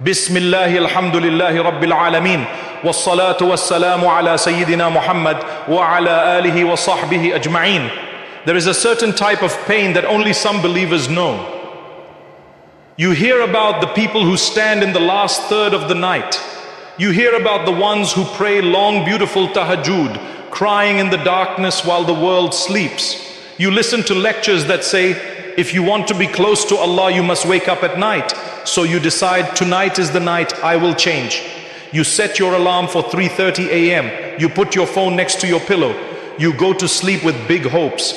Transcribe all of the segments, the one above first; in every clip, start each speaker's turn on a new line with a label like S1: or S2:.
S1: Bismillah, alhamdulillahi rabbil alameen. Wassalatu wassalamu ala Sayyidina Muhammad wa ala alihi wa sahbihi ajma'een. There is a certain type of pain that only some believers know. You hear about the people who stand in the last third of the night. You hear about the ones who pray long, beautiful tahajjud, crying in the darkness while the world sleeps. You listen to lectures that say, if you want to be close to Allah, you must wake up at night. So you decide, tonight is the night, I will change. You set your alarm for 3:30 a.m. You put your phone next to your pillow. You go to sleep with big hopes.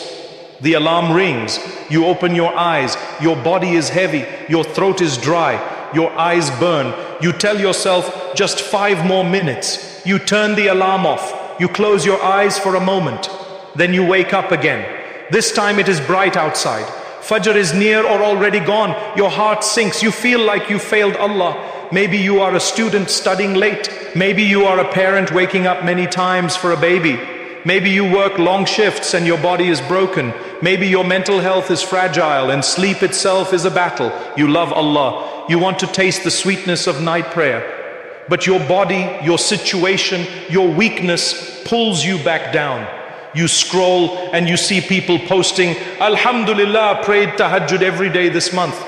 S1: The alarm rings. You open your eyes. Your body is heavy. Your throat is dry. Your eyes burn. You tell yourself, just 5 more minutes. You turn the alarm off. You close your eyes for a moment. Then you wake up again. This time it is bright outside. Fajr is near or already gone. Your heart sinks. You feel like you failed Allah. Maybe you are a student studying late. Maybe you are a parent waking up many times for a baby. Maybe you work long shifts and your body is broken. Maybe your mental health is fragile and sleep itself is a battle. You love Allah. You want to taste the sweetness of night prayer. But your body, your situation, your weakness pulls you back down. You scroll and you see people posting, Alhamdulillah, prayed tahajjud every day this month.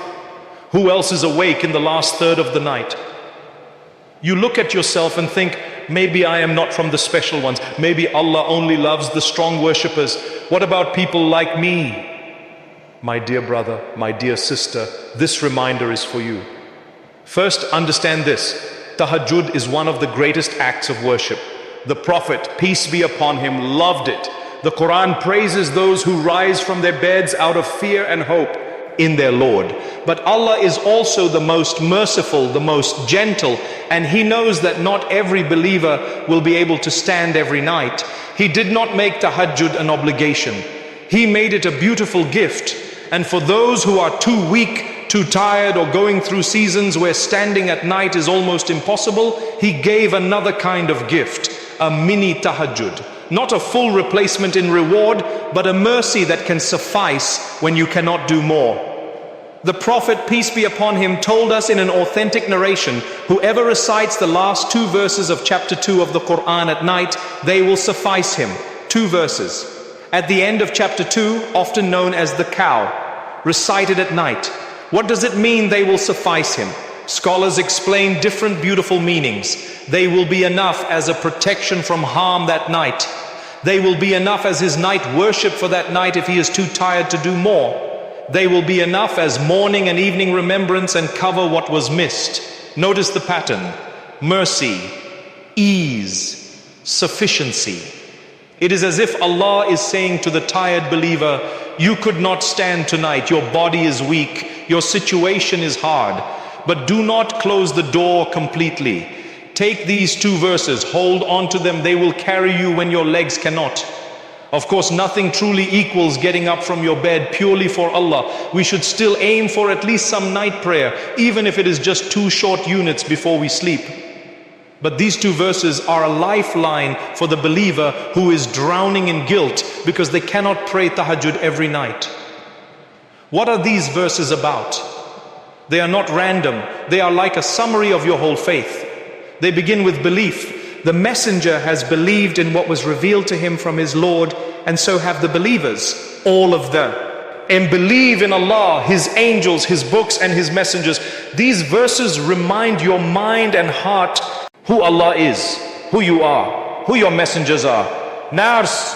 S1: Who else is awake in the last third of the night? You look at yourself and think, maybe I am not from the special ones. Maybe Allah only loves the strong worshippers. What about people like me? My dear brother, my dear sister, this reminder is for you. First, understand this. Tahajjud is one of the greatest acts of worship. The Prophet, peace be upon him, loved it. The Qur'an praises those who rise from their beds out of fear and hope in their Lord. But Allah is also the most merciful, the most gentle, and He knows that not every believer will be able to stand every night. He did not make tahajjud an obligation. He made it a beautiful gift. And for those who are too weak, too tired, or going through seasons where standing at night is almost impossible, He gave another kind of gift, a mini tahajjud. Not a full replacement in reward, but a mercy that can suffice when you cannot do more. The Prophet, peace be upon him, told us in an authentic narration, whoever recites the last 2 verses of chapter 2 of the Qur'an at night, they will suffice him. 2 verses. At the end of chapter 2, often known as the cow, recited at night. What does it mean they will suffice him? Scholars explain different beautiful meanings. They will be enough as a protection from harm that night. They will be enough as his night worship for that night if he is too tired to do more. They will be enough as morning and evening remembrance and cover what was missed. Notice the pattern. Mercy, ease, sufficiency. It is as if Allah is saying to the tired believer, you could not stand tonight, your body is weak, your situation is hard, but do not close the door completely. Take these 2 verses, hold on to them, they will carry you when your legs cannot. Of course, nothing truly equals getting up from your bed purely for Allah. We should still aim for at least some night prayer, even if it is just 2 short units before we sleep. But these 2 verses are a lifeline for the believer who is drowning in guilt because they cannot pray tahajjud every night. What are these verses about? They are not random. They are like a summary of your whole faith. They begin with belief. The messenger has believed in what was revealed to him from his Lord, and so have the believers, all of them. And believe in Allah, His angels, His books and His messengers. These verses remind your mind and heart who Allah is, who you are, who your messengers are. Nars,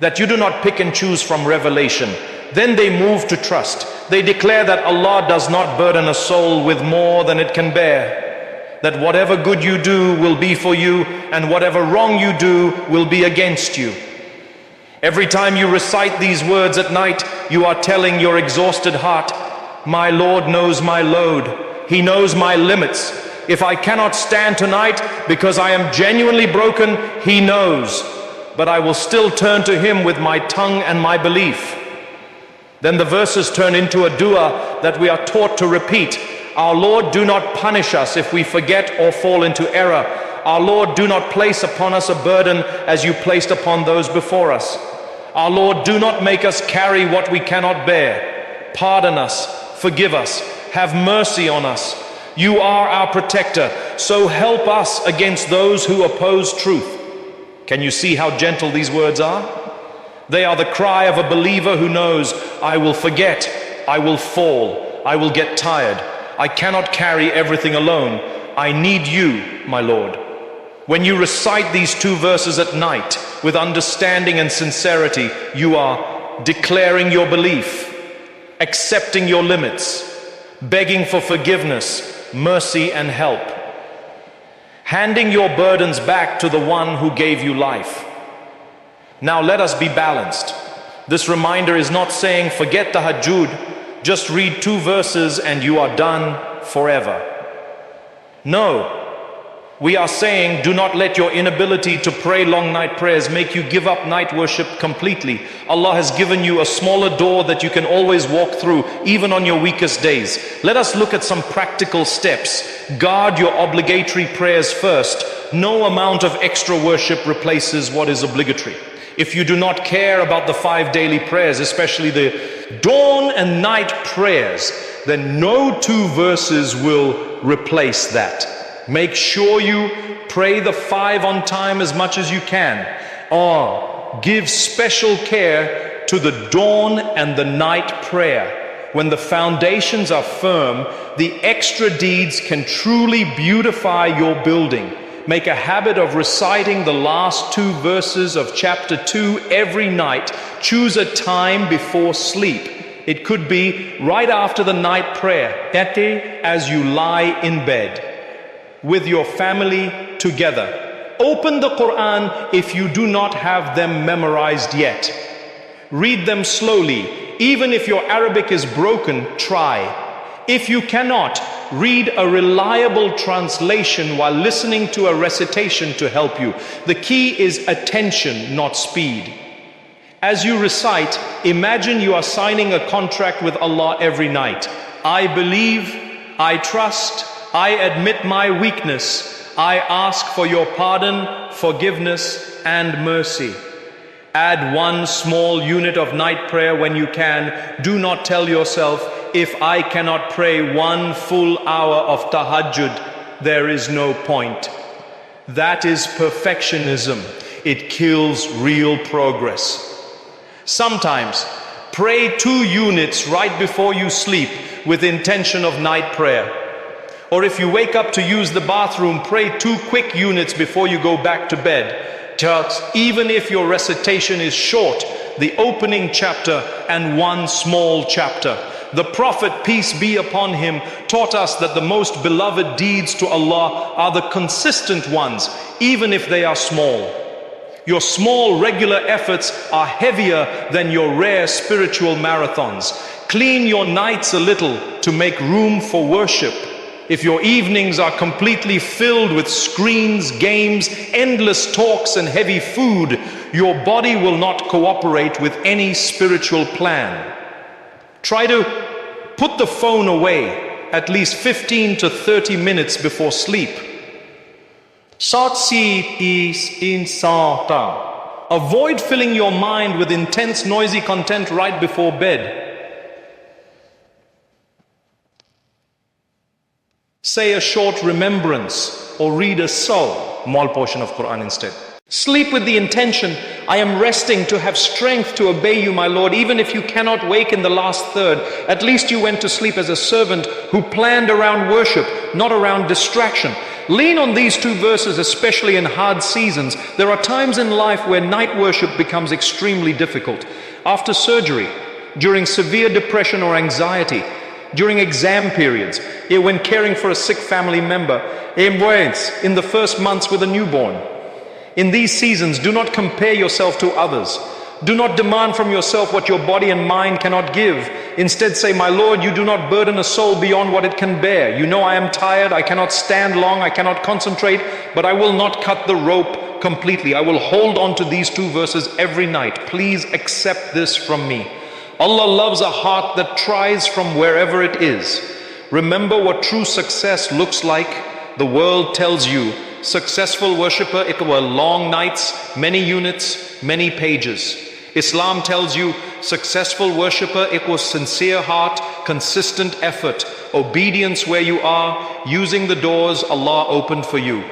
S1: that you do not pick and choose from revelation. Then they move to trust. They declare that Allah does not burden a soul with more than it can bear. That whatever good you do will be for you, and whatever wrong you do will be against you. Every time you recite these words at night, you are telling your exhausted heart, my Lord knows my load. He knows my limits. If I cannot stand tonight because I am genuinely broken, He knows. But I will still turn to Him with my tongue and my belief. Then the verses turn into a dua that we are taught to repeat. Our Lord, do not punish us if we forget or fall into error. Our Lord, do not place upon us a burden as you placed upon those before us. Our Lord, do not make us carry what we cannot bear. Pardon us, forgive us, have mercy on us. You are our protector, so help us against those who oppose truth. Can you see how gentle these words are? They are the cry of a believer who knows, I will forget, I will fall, I will get tired. I cannot carry everything alone. I need you, my Lord. When you recite these two verses at night with understanding and sincerity, you are declaring your belief, accepting your limits, begging for forgiveness, mercy and help, handing your burdens back to the one who gave you life. Now let us be balanced. This reminder is not saying forget Tahajjud, just read two verses and you are done forever. No, we are saying do not let your inability to pray long night prayers make you give up night worship completely. Allah has given you a smaller door that you can always walk through, even on your weakest days. Let us look at some practical steps. Guard your obligatory prayers first. No amount of extra worship replaces what is obligatory. If you do not care about the 5 daily prayers, especially the dawn and night prayers, then no two verses will replace that. Make sure you pray the 5 on time as much as you can, or give special care to the dawn and the night prayer. When the foundations are firm, the extra deeds can truly beautify your building. Make a habit of reciting the last 2 verses of chapter 2 every night. Choose a time before sleep. It could be right after the night prayer, that day as you lie in bed with your family together. Open the Qur'an if you do not have them memorized yet. Read them slowly. Even if your Arabic is broken, try. If you cannot, read a reliable translation while listening to a recitation to help you. The key is attention, not speed. As you recite, imagine you are signing a contract with Allah every night. I believe, I trust, I admit my weakness. I ask for your pardon, forgiveness, and mercy. Add 1 small unit of night prayer when you can. Do not tell yourself, if I cannot pray 1 full hour of tahajjud, there is no point. That is perfectionism. It kills real progress. Sometimes, pray 2 units right before you sleep with intention of night prayer. Or if you wake up to use the bathroom, pray 2 quick units before you go back to bed. Just even if your recitation is short, the opening chapter and 1 small chapter. The Prophet, peace be upon him, taught us that the most beloved deeds to Allah are the consistent ones, even if they are small. Your small regular efforts are heavier than your rare spiritual marathons. Clean your nights a little to make room for worship. If your evenings are completely filled with screens, games, endless talks and heavy food, your body will not cooperate with any spiritual plan. Try to put the phone away at least 15 to 30 minutes before sleep. Avoid filling your mind with intense, noisy content right before bed. Say a short remembrance or read a small portion of Qur'an instead. Sleep with the intention, I am resting to have strength to obey you, my Lord. Even if you cannot wake in the last third, at least you went to sleep as a servant who planned around worship, not around distraction. Lean on these 2 verses, especially in hard seasons. There are times in life where night worship becomes extremely difficult. After surgery, during severe depression or anxiety, during exam periods, when caring for a sick family member, in the first months with a newborn. In these seasons, do not compare yourself to others. Do not demand from yourself what your body and mind cannot give. Instead say, my Lord, you do not burden a soul beyond what it can bear. You know I am tired, I cannot stand long, I cannot concentrate, but I will not cut the rope completely. I will hold on to these 2 verses every night. Please accept this from me. Allah loves a heart that tries from wherever it is. Remember what true success looks like. The world tells you, successful worshipper, it were long nights, many units, many pages. Islam tells you successful worshipper equals sincere heart, consistent effort, obedience where you are, using the doors Allah opened for you.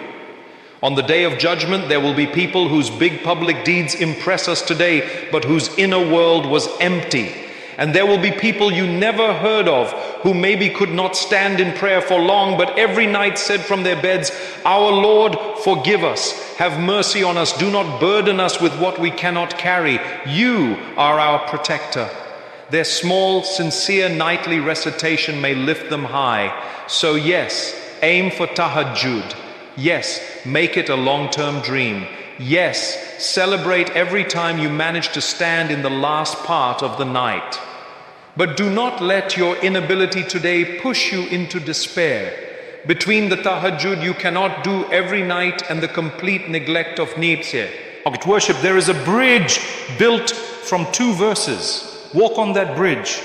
S1: On the day of judgment, there will be people whose big public deeds impress us today, but whose inner world was empty. And there will be people you never heard of, who maybe could not stand in prayer for long, but every night said from their beds, "Our Lord, forgive us, have mercy on us, do not burden us with what we cannot carry. You are our protector." Their small, sincere nightly recitation may lift them high. So yes, aim for tahajjud. Yes, make it a long-term dream. Yes, celebrate every time you manage to stand in the last part of the night. But do not let your inability today push you into despair. Between the tahajjud you cannot do every night and the complete neglect of needs here. At worship, there is a bridge built from 2 verses. Walk on that bridge.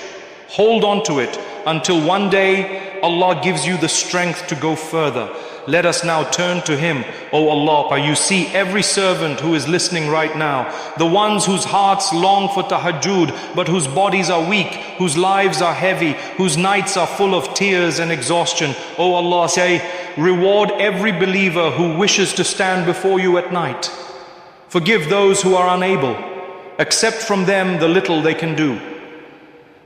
S1: Hold on to it until one day Allah gives you the strength to go further. Let us now turn to Him. O Allah, you see every servant who is listening right now, the ones whose hearts long for tahajjud, but whose bodies are weak, whose lives are heavy, whose nights are full of tears and exhaustion. O Allah, say, reward every believer who wishes to stand before you at night. Forgive those who are unable. Accept from them the little they can do.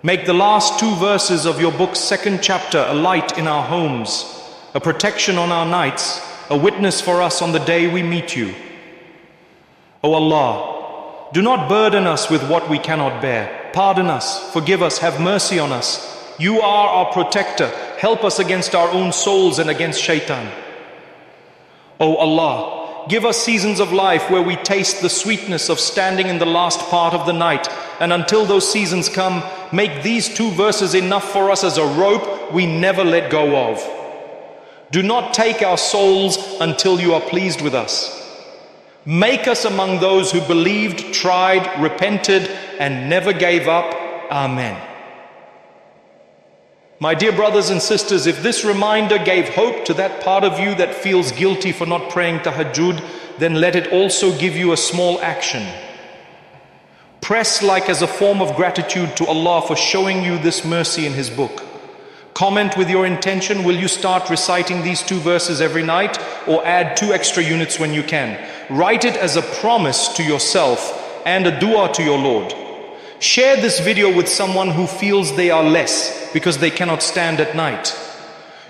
S1: Make the last 2 verses of your book's 2nd chapter a light in our homes, a protection on our nights, a witness for us on the day we meet you. O Allah, do not burden us with what we cannot bear. Pardon us, forgive us, have mercy on us. You are our protector. Help us against our own souls and against shaitan. O Allah, give us seasons of life where we taste the sweetness of standing in the last part of the night. And until those seasons come, make these 2 verses enough for us as a rope we never let go of. Do not take our souls until you are pleased with us. Make us among those who believed, tried, repented, and never gave up. Amen. My dear brothers and sisters, if this reminder gave hope to that part of you that feels guilty for not praying tahajjud, then let it also give you a small action. Press like as a form of gratitude to Allah for showing you this mercy in His book. Comment with your intention. Will you start reciting these 2 verses every night, or add 2 extra units when you can? Write it as a promise to yourself and a dua to your Lord. Share this video with someone who feels they are less because they cannot stand at night.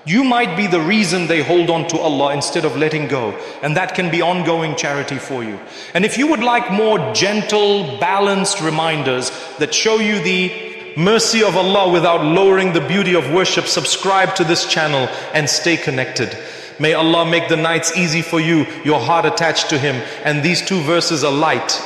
S1: You might be the reason they hold on to Allah instead of letting go, and that can be ongoing charity for you. And if you would like more gentle, balanced reminders that show you the mercy of Allah without lowering the beauty of worship, subscribe to this channel and stay connected. May Allah make the nights easy for you, your heart attached to Him, and these 2 verses a light